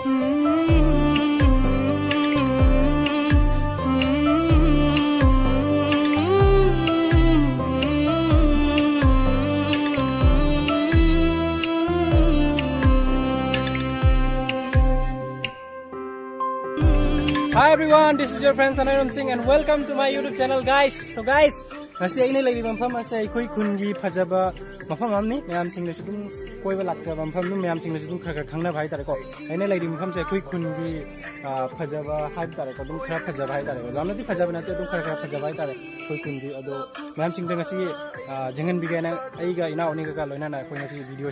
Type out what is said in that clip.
Hi everyone, this is your friend Erom Singh and welcome to my YouTube channel, guys. So guys, ngasi aina lagi mafam ase koi khungi phajaba mafam amni mayam sing na sudum koiba lakjaba mafam nu mayam sing na sudum khara khangna bhai tare ko aina lagi mafam se koi khungi phajaba hai tare ko dum khara phajaba hai tare ko jamna di phajaba na te dum khara phajaba hai tare koi khungi ado mayam sing da ngasi jengan bigana ai ga ina oni ga loina na koi ngasi video